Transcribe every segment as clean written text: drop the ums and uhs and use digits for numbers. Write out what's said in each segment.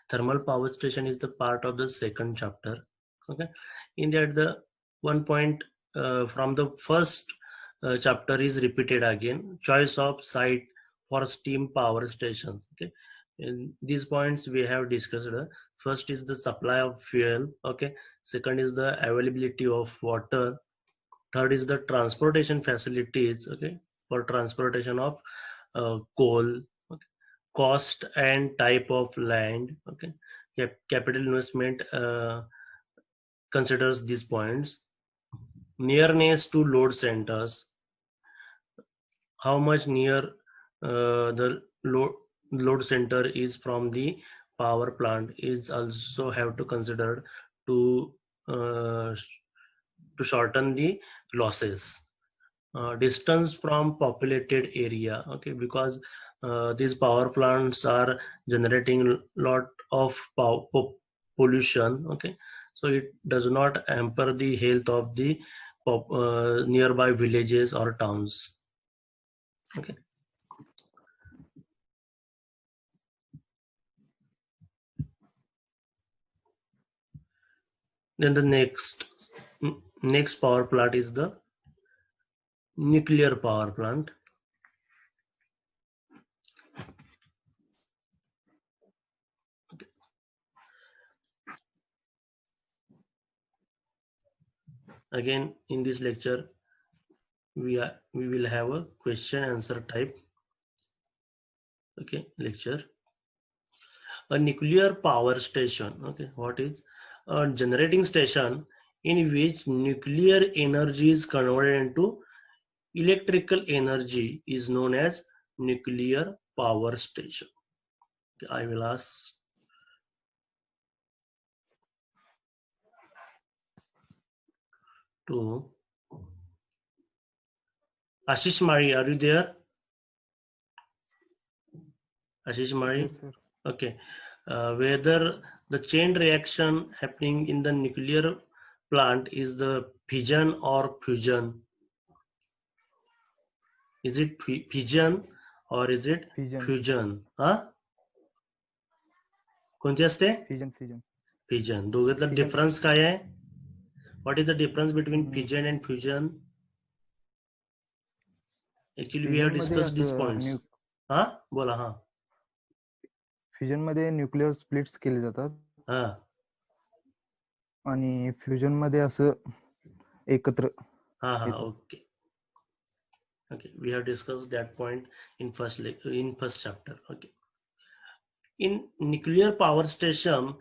Thermal power station is the part of the second chapter. Okay, in that the one point from the first chapter is repeated again. Choice of site for steam power stations. Okay, in these points we have discussed. First is the supply of fuel. Okay, second is the availability of water. Third is the transportation facilities. Okay, for transportation of coal. Okay, cost and type of land. Okay, capital investment considers these points. Nearness to load centers, how much near the load center is from the power plant is also have to consider to uh, to shorten the losses. Distance from populated area. Okay, because these power plants are generating lot of pollution. Okay, so it does not hamper the health of the nearby villages or towns. Okay, then the next power plant is the nuclear power plant. Okay. Again, in this lecture we will have a question answer type. Okay, lecture. A nuclear power station. Okay, what is a generating station in which nuclear energy is converted into electrical energy is known as nuclear power station. Okay, I will ask to Ashish Mari. Are you there? Ashish Mari? Yes, sir. Okay. Whether the chain reaction happening in the nuclear plant is the fission or fusion? Is it fission or is it Fusion. fusion? Huh? कोणती असते? Fusion. Fission. दोघातला Fission. Difference काय आहे? What is the difference between fission and fusion? Actually, we have Fusion मध्ये discussed these असं points. हा बोला. हा fusion मध्ये न्यूक्लिअर स्प्लिट्स केले जातात हा आणि फ्युजन मध्ये असं एकत्र. हा हा okay. Okay, we have discussed that point in first chapter. Okay. In nuclear power station,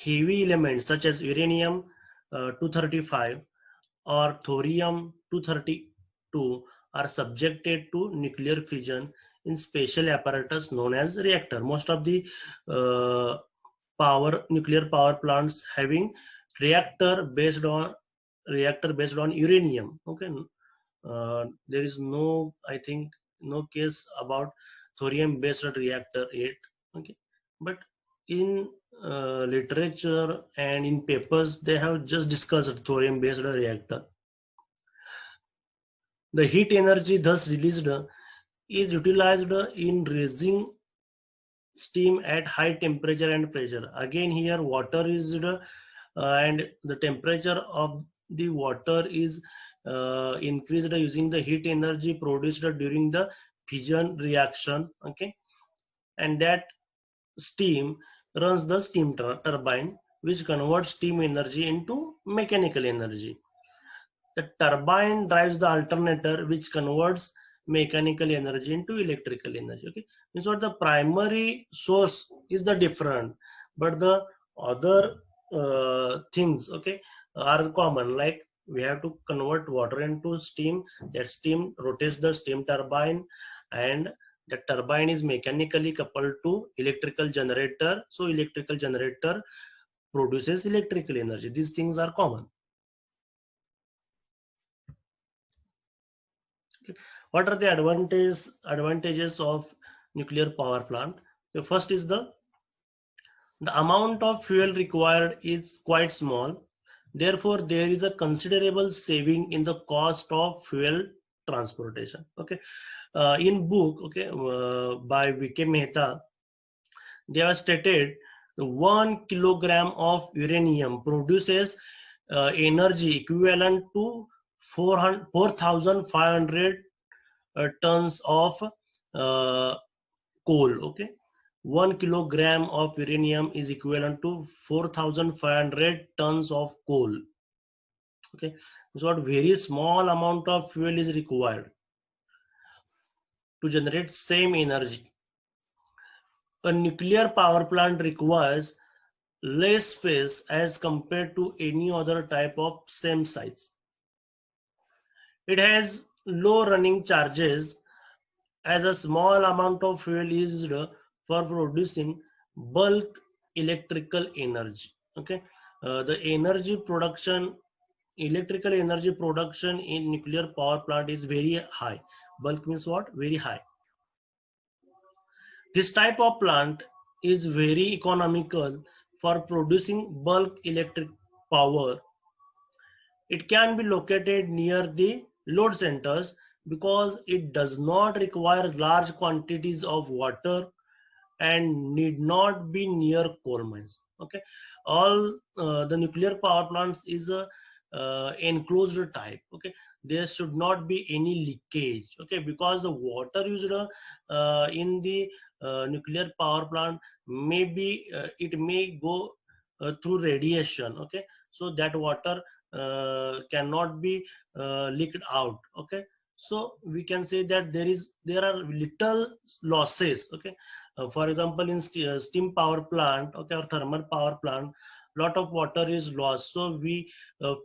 heavy elements such as uranium 235 or thorium 232 are subjected to nuclear fission in special apparatus known as reactor. Most of the nuclear power plants having reactor based on uranium. Okay, there is no, I think, no case about thorium based reactor yet. Okay, but in literature and in papers they have just discussed thorium based reactor. The heat energy thus released is utilized in raising steam at high temperature and pressure. Again here water is and the temperature of the water is increased using the heat energy produced during the fission reaction. Okay, and that steam runs the steam turbine which converts steam energy into mechanical energy. The turbine drives the alternator which converts mechanical energy into electrical energy. Okay, means what the primary source is the different, but the other things, okay, are common. Like we have to convert water into steam. That steam rotates the steam turbine, and the turbine is mechanically coupled to electrical generator. So electrical generator produces electrical energy. These things are common. What are the advantages of nuclear power plant? The first is the amount of fuel required is quite small. Therefore, there is a considerable saving in the cost of fuel transportation. Okay, in book, okay, by V.K. Mehta, they have stated 1 kilogram of uranium produces energy equivalent to 4,500 tons of coal. Okay, 1 kilogram of uranium is equivalent to 4,500 tons of coal. Okay, so what very small amount of fuel is required to generate same energy. A nuclear power plant requires less space as compared to any other type of same size. It has low running charges as a small amount of fuel is used for producing bulk electrical energy. Okay, the energy production, electrical energy production in nuclear power plant is very high. Bulk means what? Very high. This type of plant is very economical for producing bulk electric power. It can be located near the load centers because it does not require large quantities of water and need not be near coal mines. Okay, all the nuclear power plants is a enclosed type. Okay, there should not be any leakage. Okay, because the water used in the nuclear power plant maybe it may go through radiation. Okay, so that water cannot be leaked out. Okay, so we can say that there are little losses. Okay, for example, in steam power plant, okay, or thermal power plant, lot of water is lost, so we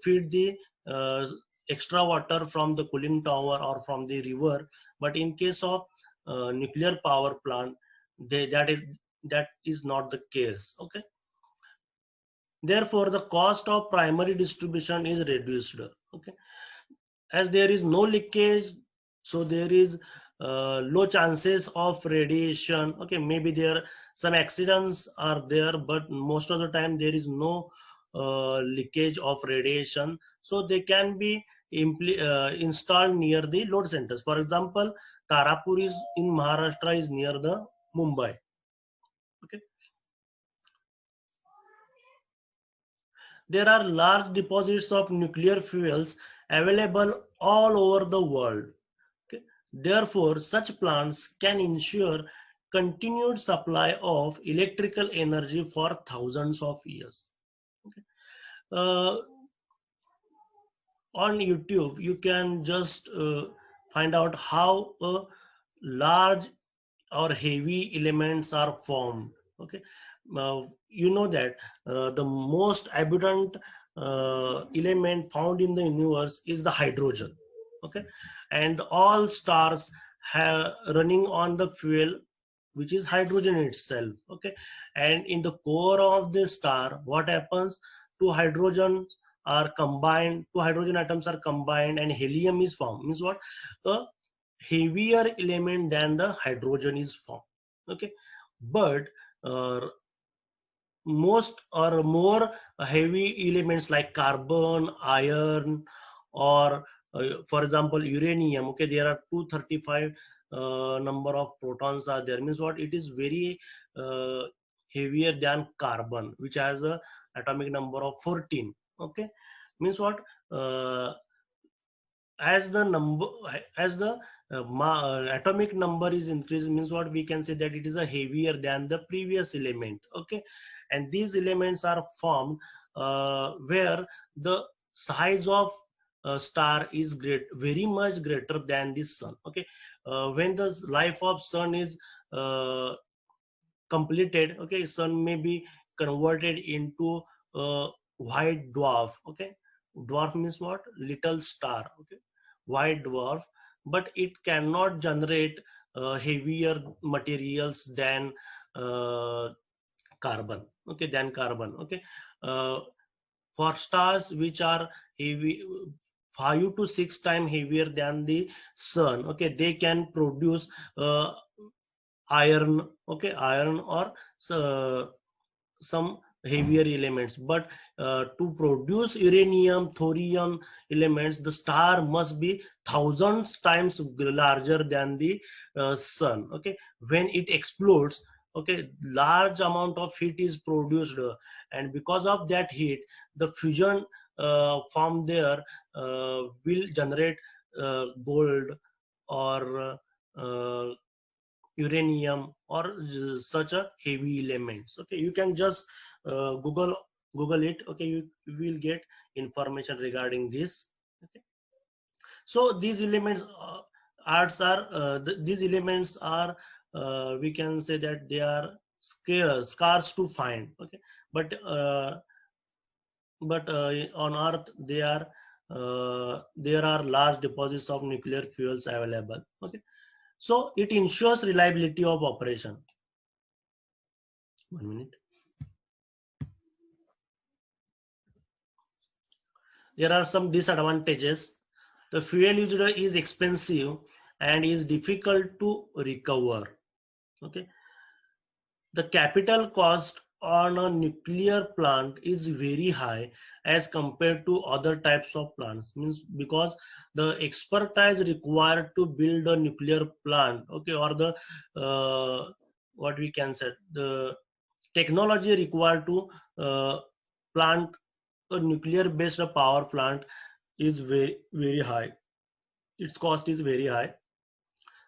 feed the uh, extra water from the cooling tower or from the river. But in case of nuclear power plant, that is not the case. Okay, therefore the cost of primary distribution is reduced. Okay, as there is no leakage, so there is low chances of radiation. Okay, maybe there some accidents are there, but most of the time there is no leakage of radiation, so they can be installed near the load centers. For example, Tarapur is in Maharashtra, is near the Mumbai. Okay, there are large deposits of nuclear fuels available all over the world. Okay. Therefore, such plants can ensure continued supply of electrical energy for thousands of years. Okay. Uh, on YouTube, you can just find out how large or heavy elements are formed. Okay, you know that the most abundant element found in the universe is the hydrogen. Okay, and all stars have running on the fuel which is hydrogen itself. Okay, and in the core of the star, what happens? Two hydrogen are combined, two hydrogen atoms are combined, and helium is formed. Means what? A heavier element than the hydrogen is formed. Okay, but uh, most or more heavy elements like carbon, iron, or for example uranium. Okay, there are 235 number of protons are there. Means what? It is very uh, heavier than carbon, which has a atomic number of 14. Okay, means what? As the number, as the atomic number is increased, means what? We can say that it is a heavier than the previous element. Okay, and these elements are formed where the size of star is very much greater than the sun. Okay, when the life of sun is completed, okay, sun may be converted into a white dwarf. Okay, dwarf means what? Little star. Okay, white dwarf, but it cannot generate heavier materials than uh, carbon. Okay, than carbon. Okay, uh, for stars which are heavy, 5 to 6 times heavier than the sun, okay, they can produce iron. Okay, iron or some heavier elements. But to produce uranium, thorium elements, the star must be thousands times larger than the sun. Okay, when it explodes, Okay, large amount of heat is produced, and because of that heat, the fusion from there will generate gold or uranium or such a heavy elements. Okay, you can just google it. Okay, you will get information regarding this. Okay, so these elements arts are these elements are we can say that they are scarce to find. Okay, but on earth there are large deposits of nuclear fuels available. Okay, so it ensures reliability of operation. 1 minute. There are some disadvantages. The fuel used is expensive and is difficult to recover. Okay, the capital cost on a nuclear plant is very high as compared to other types of plants. Means because the expertise required to build a nuclear plant, okay, or the what we can say, the technology required to plant a nuclear based power plant is very high. Its cost is very high.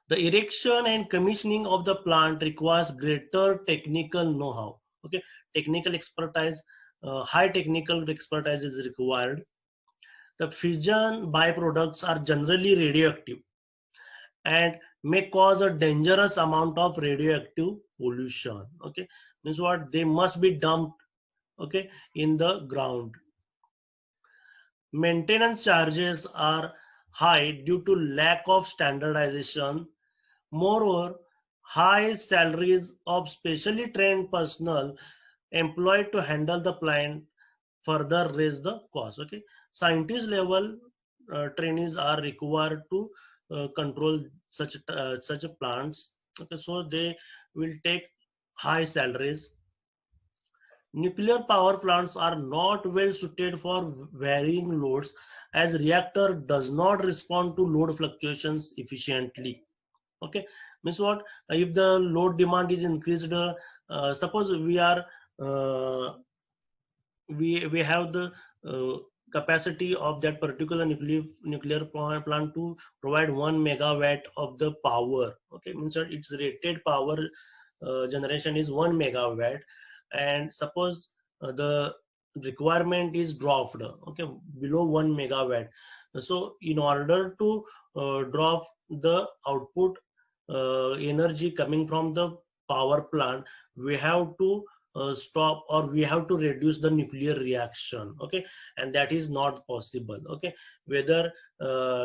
The erection and commissioning of the plant requires greater technical know-how. Okay, technical expertise, high technical expertise is required. The fission byproducts are generally radioactive and may cause a dangerous amount of radioactive pollution. Okay, means what, they must be dumped, okay, in the ground. Maintenance charges are high due to lack of standardization. Moreover, high salaries of specially trained personnel employed to handle the plant further raise the cost. Okay, scientist level trainees are required to control such plants. Okay, so they will take high salaries. Nuclear power plants are not well suited for varying loads as reactor does not respond to load fluctuations efficiently. Okay, means what, if the load demand is increased, suppose we are we have the capacity of that particular nuclear power plant to provide 1 megawatt of the power. Okay, means that its rated power generation is 1 megawatt, and suppose the requirement is dropped, okay, below 1 megawatt. So in order to drop the output energy coming from the power plant, we have to stop or we have to reduce the nuclear reaction. Okay, and that is not possible. Okay, whether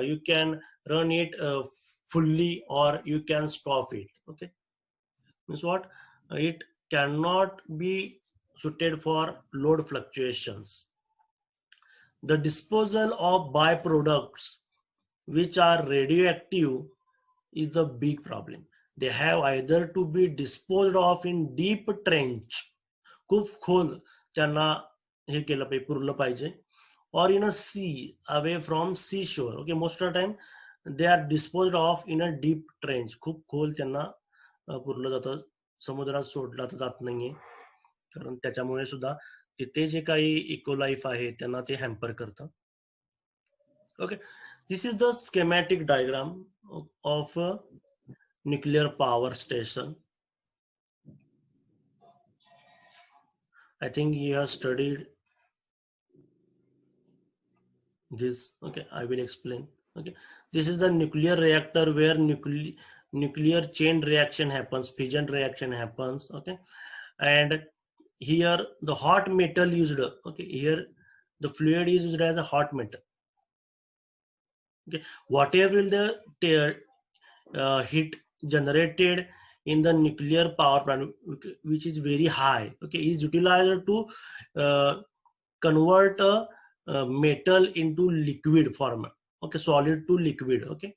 you can run it fully or you can stop it. Okay, means what, it cannot be suited for load fluctuations. The disposal of byproducts which are radioactive is a big problem. They have either to be disposed of in deep trench, खूप खोल त्यांना हे केलं पाहिजे, पुरलं पाहिजे, or in a sea away from seashore. Okay, most of the time they are disposed of in a deep trench. खूप खोल त्यांना पुरलं जातं, समुद्रात सोडला तर जात नाहीये, कारण त्याच्यामुळे सुद्धा तिथे जे काही इको लाईफ आहे त्यांना ते हॅम्पर करतं. Okay, this is the schematic diagram of a nuclear power station. I think you have studied this. Okay, I will explain. Okay, this is the nuclear reactor where nuclear chain reaction happens, fission reaction happens. Okay, and here the hot metal used. Okay, here the fluid is used as a hot metal. Okay, whatever will the heat generated in the nuclear power plant, which is very high, okay, is utilized to convert a metal into liquid form. Okay, solid to liquid. Okay,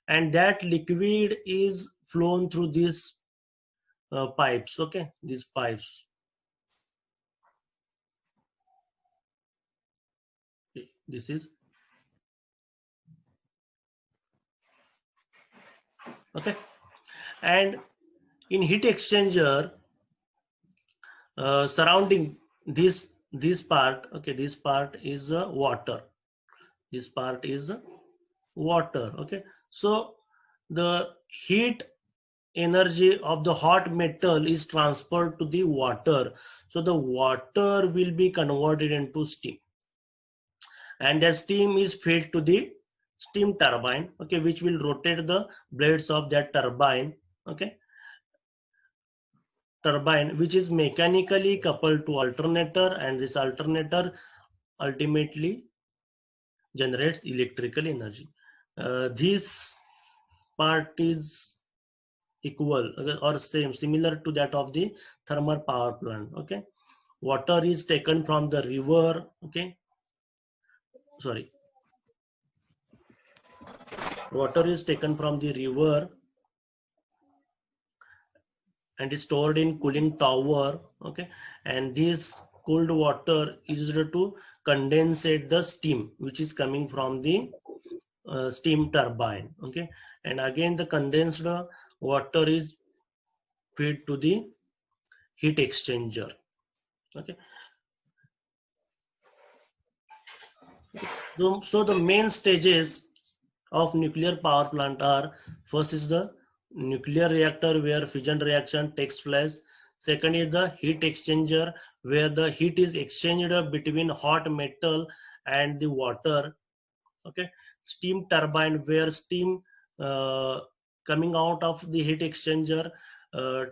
and that liquid is flown through these pipes. Okay, these pipes. Okay, this is okay, and In heat exchanger, surrounding this part, okay, this part is water. This part is water. Okay, so the heat energy of the hot metal is transferred to the water, so the water will be converted into steam, and the steam is fed to the steam turbine, okay, which will rotate the blades of that turbine, okay, turbine which is mechanically coupled to alternator, and this alternator ultimately generates electrical energy. This part is equal, okay, or similar to that of the thermal power plant. Okay, water is taken from the river, okay, sorry, water is taken from the river and is stored in cooling tower, okay, and this cooled water is used to condensate the steam which is coming from the steam turbine, okay, and again the condensed water is fed to the heat exchanger, okay. So the main stages of nuclear power plant are: first is the nuclear reactor where fission reaction takes place. Second is the heat exchanger where the heat is exchanged between hot metal and the water. Okay, steam turbine where steam uh, coming out of the heat exchanger uh,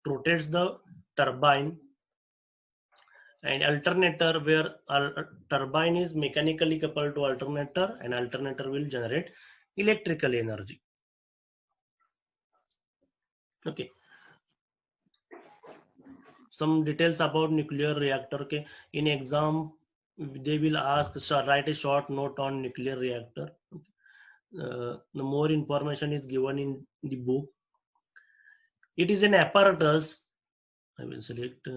rotates the turbine, and alternator where turbine is mechanically coupled to alternator, and alternator will generate electrical energy. Okay, some details about nuclear reactor. Okay, in exam they will ask, write a short note on nuclear reactor. The more information is given in the book. It is an apparatus. I will select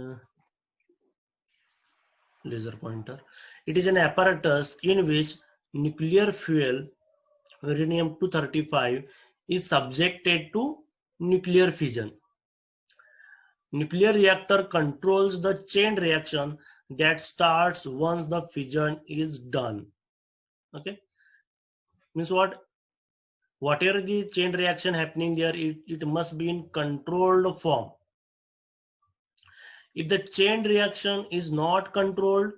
laser pointer. It is an apparatus in which nuclear fuel uranium-235 is subjected to nuclear fission. Nuclear reactor controls the chain reaction that starts once the fission is done. Okay, means what? Whatever the chain reaction happening there, it must be in controlled form. If the chain reaction is not controlled,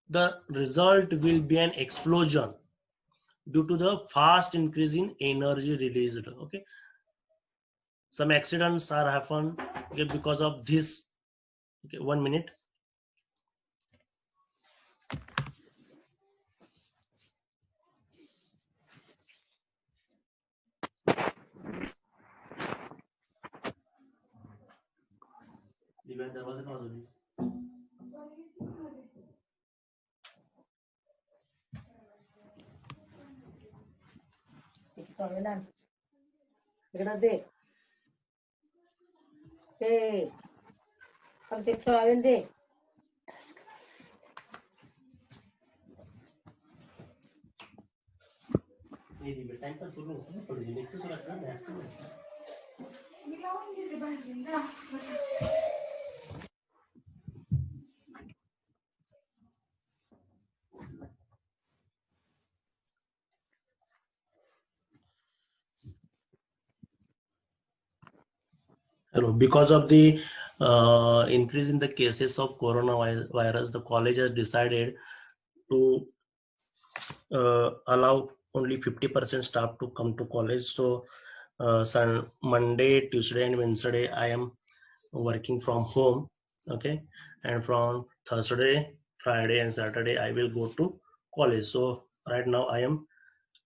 the result will be an explosion due to the fast increase in energy released. Okay, some accidents are happen, okay, because of this. Okay, 1 minute. Hello. Because of the increase in the cases of coronavirus, the college has decided to allow only 50% staff to come to college. So, Monday, Tuesday, and Wednesday, I am working from home. Okay, and from Thursday, Friday, and Saturday, I will go to college. So right now, I am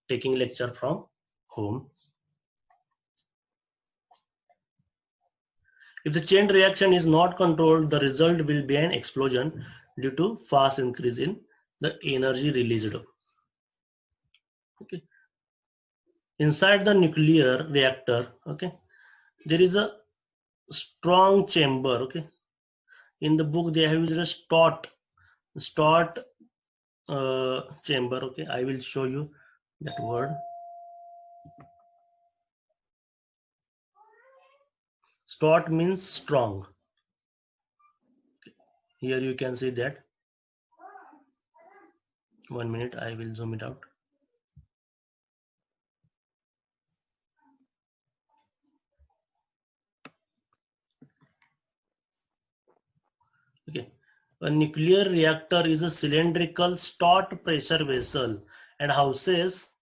taking lecture from home. If the chain reaction is not controlled, the result will be an explosion due to fast increase in the energy released. Okay. Inside the nuclear reactor, okay, there is a strong chamber. Okay. In the book, they have used a Stott chamber. Okay. I will show you that word. Stout means strong. Here you can see that. 1 minute, I will zoom it out. Okay, a nuclear reactor is a cylindrical stout pressure vessel and houses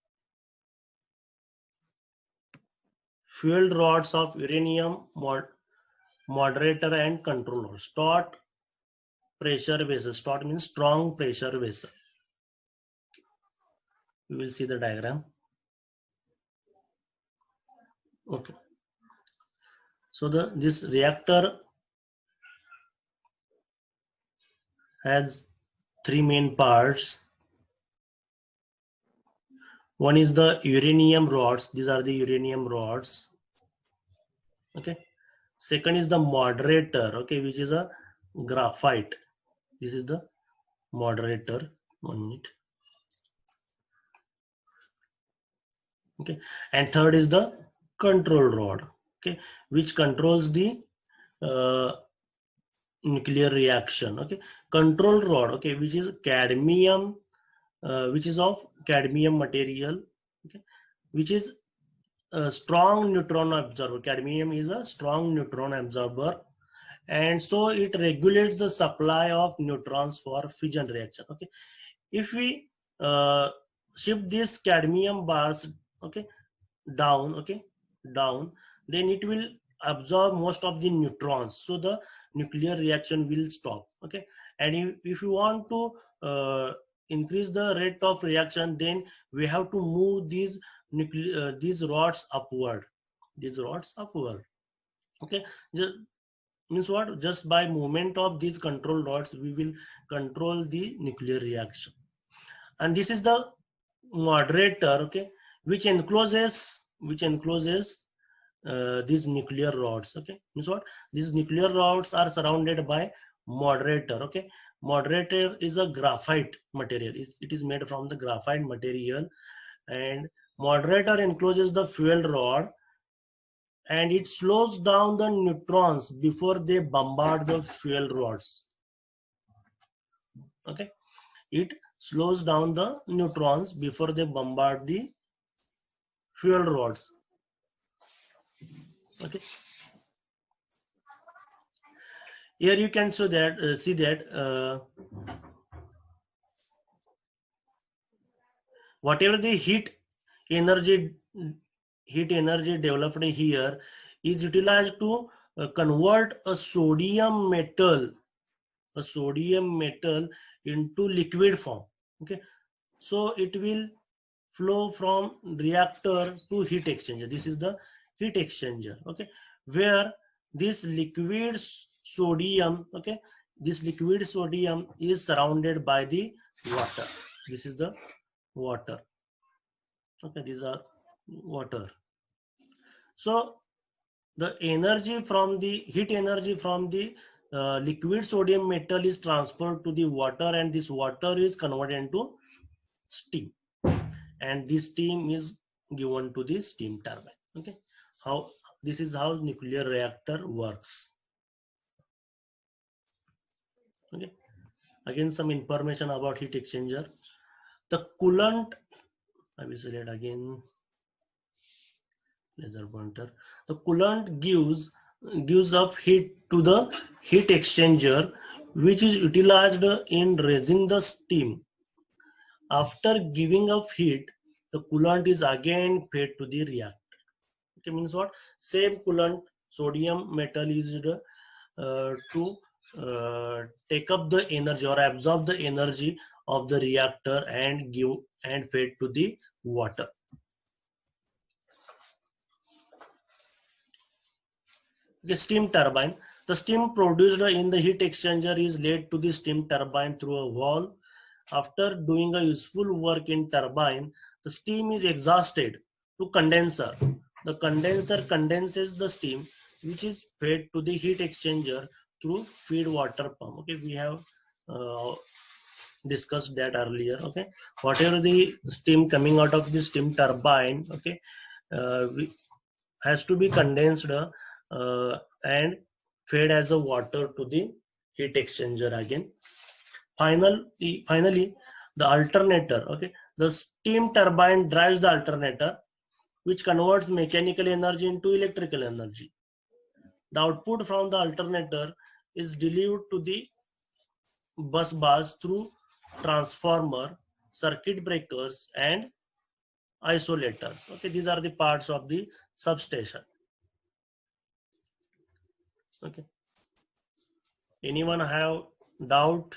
fuel rods of uranium, moderator and control rod. Stout pressure vessel. Stout means strong pressure vessel. We will see the diagram. Okay, so this reactor has three main parts. One is the uranium rods. These are the uranium rods. Okay, second is the moderator, okay, which is a graphite. This is the moderator. 1 minute. Okay, and third is the control rod, okay, which controls the nuclear reaction. Okay, control rod, okay, which is cadmium, which is of cadmium material, okay, which is a strong neutron absorber. Cadmium is a strong neutron absorber, and so it regulates the supply of neutrons for fission reaction. Okay, if we shift these cadmium bars, okay, down, okay, down, then it will absorb most of the neutrons, so the nuclear reaction will stop. Okay, and if you want to increase the rate of reaction, then we have to move these rods upward. These rods upward. Okay, just means what? Just by movement of these control rods, we will control the nuclear reaction. And this is the moderator, okay, which encloses these nuclear rods. Okay, means what? These nuclear rods are surrounded by moderator. Okay, moderator is a graphite material. It is made from the graphite material, and moderator encloses the fuel rod, and it slows down the neutrons before they bombard the fuel rods. Okay, it slows down the neutrons before they bombard the fuel rods. Okay, here you can see that whatever the heat energy developed here is utilized to convert a sodium metal into liquid form. Okay, so it will flow from reactor to heat exchanger. This is the heat exchanger. Okay, where this liquid sodium, okay, this liquid sodium is surrounded by the water. This is the water. Okay, these are water. So the energy from the heat energy from the liquid sodium metal is transferred to the water, and this water is converted into steam, and this steam is given to the steam turbine. Okay, this is how nuclear reactor works. Okay, again some information about heat exchanger. The coolant, I will select again laser pointer. The coolant gives up heat to the heat exchanger, which is utilized in raising the steam. After giving up heat, the coolant is again fed to the reactor. Okay, means what? Same coolant, sodium metal, is to take up the energy or absorb the energy of the reactor and fed to the water. Okay, steam turbine. The steam produced in the heat exchanger is led to the steam turbine through a valve. After doing a useful work in turbine, the steam is exhausted to condenser. The condenser condenses the steam, which is fed to the heat exchanger through feed water pump. Okay, we have discussed that earlier. Okay, whatever the steam coming out of the steam turbine, okay, has to be condensed and fed as a water to the heat exchanger again. Finally, the alternator. Okay, the steam turbine drives the alternator, which converts mechanical energy into electrical energy. The output from the alternator is delivered to the bus bars through transformer, circuit breakers, and isolators. Okay, these are the parts of the substation. Okay, anyone have doubt?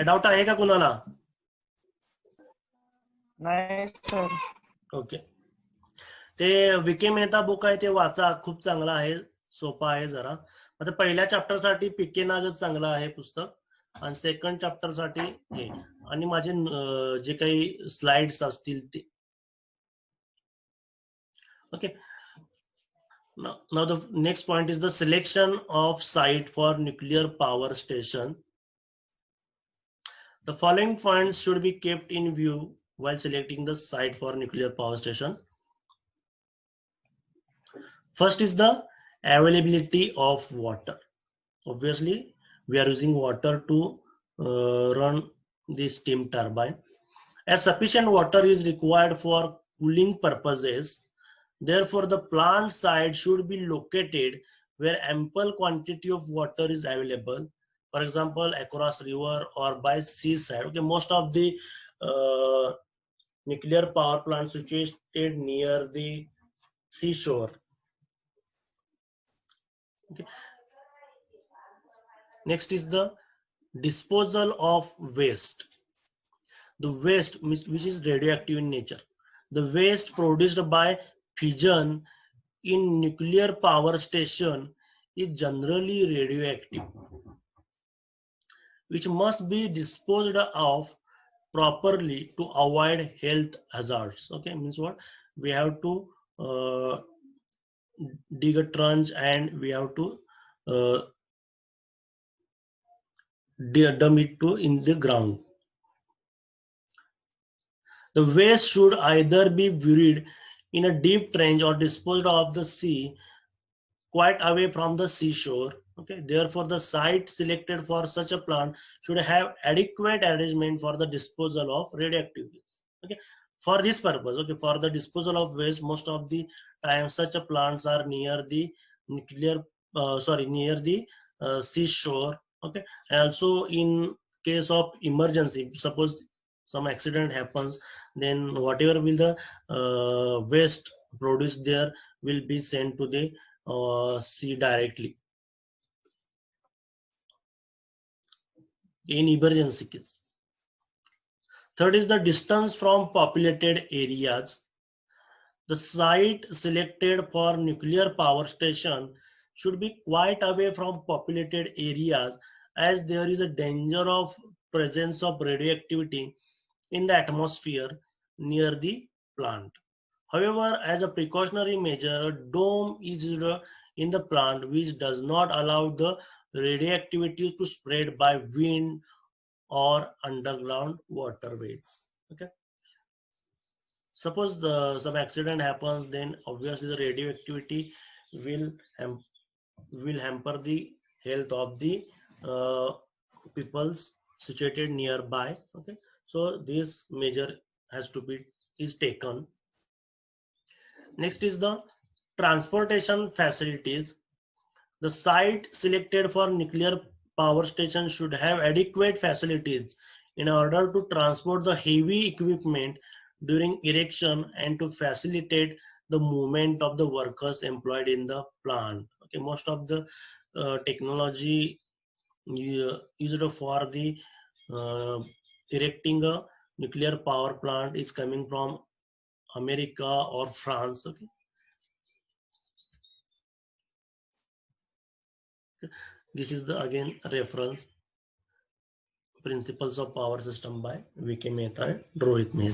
Doubt आहे का कुणाला? नाही sir. Okay, ते विके Mehta book आहे ते वाचा, खूप चांगला आहे, सोपा आहे जरा. आता पहिल्या चॅप्टर साठी पिके नागच चांगला आहे पुस्तक, आणि सेकंड चॅप्टर साठी हे, आणि माझे जे काही स्लाइड्स असतील ते. Okay, now the next point is the selection of site for nuclear power station. The following points should be kept in view while selecting the site for nuclear power station. First is the availability of water. Obviously, we are using water to run the steam turbine. As sufficient water is required for cooling purposes, therefore the plant site should be located where ample quantity of water is available. For example, across river or by seaside. Okay, most of the nuclear power plants situated near the seashore. Okay. Next is the disposal of waste. The waste which is radioactive in nature. The waste produced by fission in nuclear power station is generally radioactive, which must be disposed of properly to avoid health hazards. Okay, means what? We have to dig a trench and we have to dump it in the ground. The waste should either be buried in a deep trench or disposed of the sea quite away from the seashore. Okay, therefore the site selected for such a plant should have adequate arrangement for the disposal of radioactive waste. Okay, for this purpose, okay, for the disposal of waste, most of the time such a plants are near the near the seashore. Okay, and also in case of emergency, suppose some accident happens, then whatever will the waste produced there will be sent to the sea directly in emergency case. Third is the distance from populated areas. The site selected for nuclear power station should be quite away from populated areas, as there is a danger of presence of radioactivity in the atmosphere near the plant. However, as a precautionary measure, a dome is in the plant which does not allow the radioactivity to spread by wind or underground waterways. Okay. Suppose some accident happens, then obviously the radioactivity will hamper the health of the peoples situated nearby. Okay, so this measure has to be taken. Next is the transportation facilities. The site selected for nuclear power station should have adequate facilities in order to transport the heavy equipment during erection and to facilitate the movement of the workers employed in the plant. Okay, most of the technology used for the erecting a nuclear power plant is coming from America or France. Okay. This is the again reference, Principles of Power System by V.K. Mehta and Rohit Mehta.